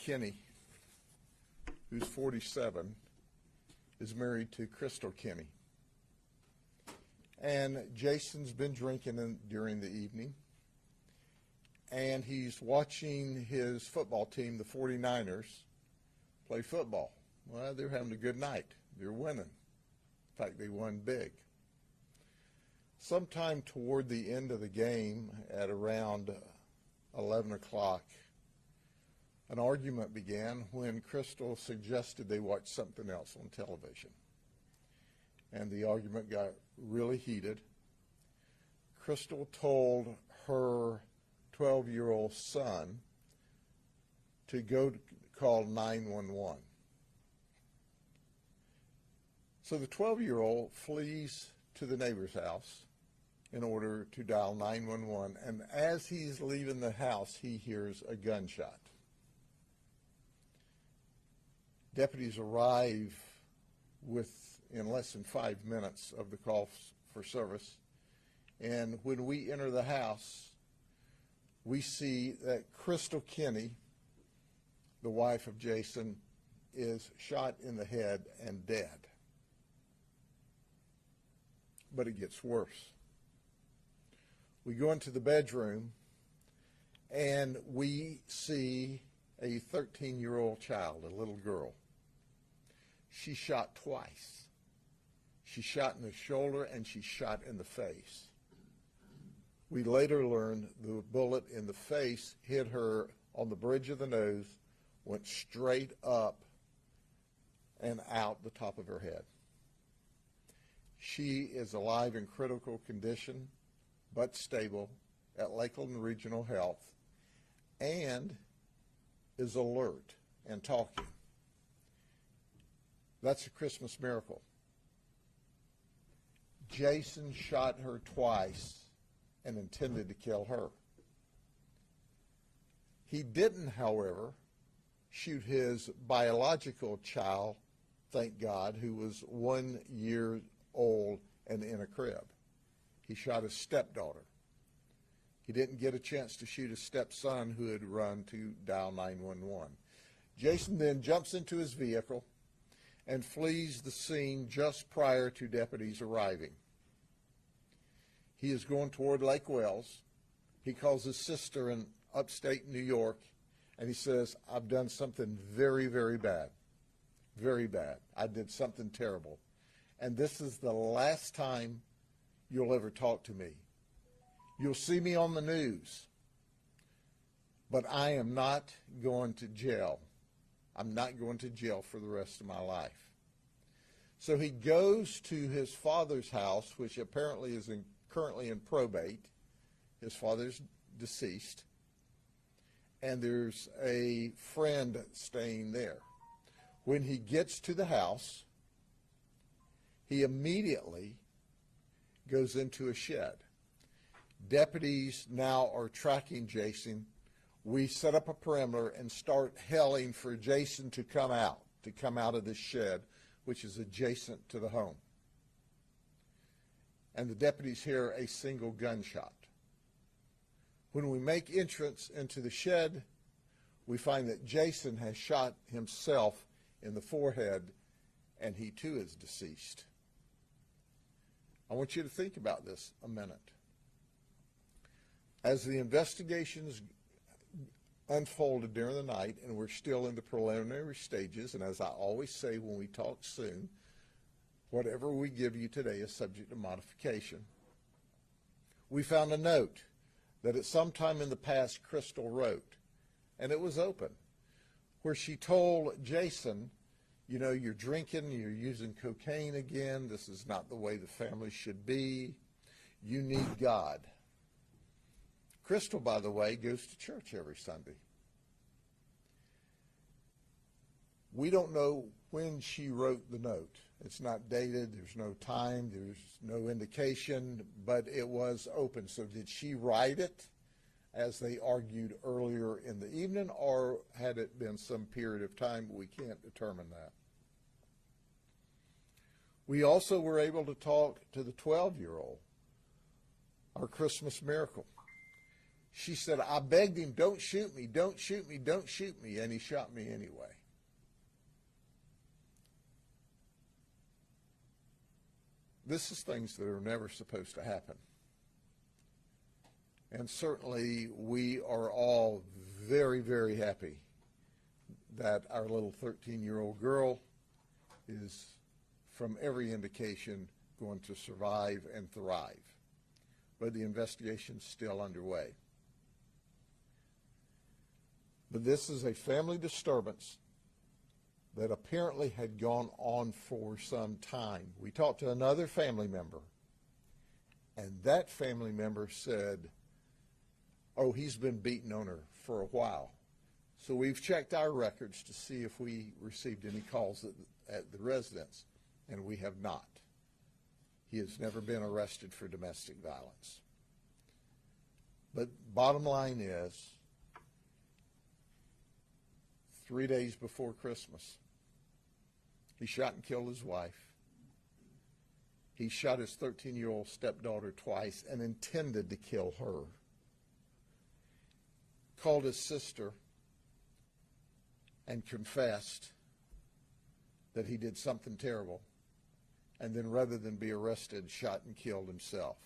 Kenney, who's 47, is married to Crystal Kenney. And Jason's been drinking during the evening, and he's watching his football team, the 49ers, play football. Well, they're having a good night. They're winning. In fact, they won big. Sometime toward the end of the game, at around 11 o'clock, an argument began when Crystal suggested they watch something else on television. And the argument got really heated. Crystal told her 12-year-old son to go call 911. So the 12-year-old flees to the neighbor's house in order to dial 911, and as he's leaving the house, he hears a gunshot. Deputies arrive in less than 5 minutes of the call for service, and when we enter the house, we see that Crystal Kenney, the wife of Jason, is shot in the head and dead. But it gets worse. We go into the bedroom, and we see a 13-year-old child, a little girl. She's shot twice. She's shot in the shoulder, and she's shot in the face. We later learned the bullet in the face hit her on the bridge of the nose, went straight up and out the top of her head. She is alive in critical condition, but stable, at Lakeland Regional Health, and is alert and talking. That's a Christmas miracle. Jason shot her twice and intended to kill her. He didn't, however, shoot his biological child, thank God, who was 1 year old and in a crib. He shot his stepdaughter. He didn't get a chance to shoot his stepson, who had run to dial 911. Jason then jumps into his vehicle and flees the scene just prior to deputies arriving. He is going toward Lake Wells. He calls his sister in upstate New York, and he says, I've done something very, very bad. Very bad. I did something terrible. And this is the last time you'll ever talk to me. You'll see me on the news, but I am not going to jail. I'm not going to jail for the rest of my life. So he goes to his father's house, which apparently is currently in probate. His father's deceased, and there's a friend staying there. When he gets to the house, he immediately goes into a shed. Deputies now are tracking Jason. We set up a perimeter and start yelling for Jason to come out of this shed, which is adjacent to the home. And the deputies hear a single gunshot. When we make entrance into the shed, we find that Jason has shot himself in the forehead, and he too is deceased. I want you to think about this a minute. As the investigations unfolded during the night, and we're still in the preliminary stages, and as I always say when we talk soon, whatever we give you today is subject to modification. We found a note that at some time in the past Crystal wrote, and it was open, where she told Jason, you know, you're drinking, you're using cocaine again, this is not the way the family should be, you need God. Crystal, by the way, goes to church every Sunday. We don't know when she wrote the note. It's not dated, there's no time, there's no indication, but it was open. So did she write it, as they argued earlier in the evening, or had it been some period of time? We can't determine that. We also were able to talk to the 12-year-old, our Christmas miracle. She said, I begged him, don't shoot me, don't shoot me, don't shoot me, and he shot me anyway. This is things that are never supposed to happen. And certainly we are all very, very happy that our little 13-year-old girl is, from every indication, going to survive and thrive. But the investigation's still underway. But this is a family disturbance that apparently had gone on for some time. We talked to another family member, and that family member said, oh, he's been beating on her for a while. So we've checked our records to see if we received any calls at the residence, and we have not. He has never been arrested for domestic violence. But bottom line is, 3 days before Christmas, he shot and killed his wife. He shot his 13-year-old stepdaughter twice and intended to kill her. Called his sister and confessed that he did something terrible, and then rather than be arrested, shot and killed himself.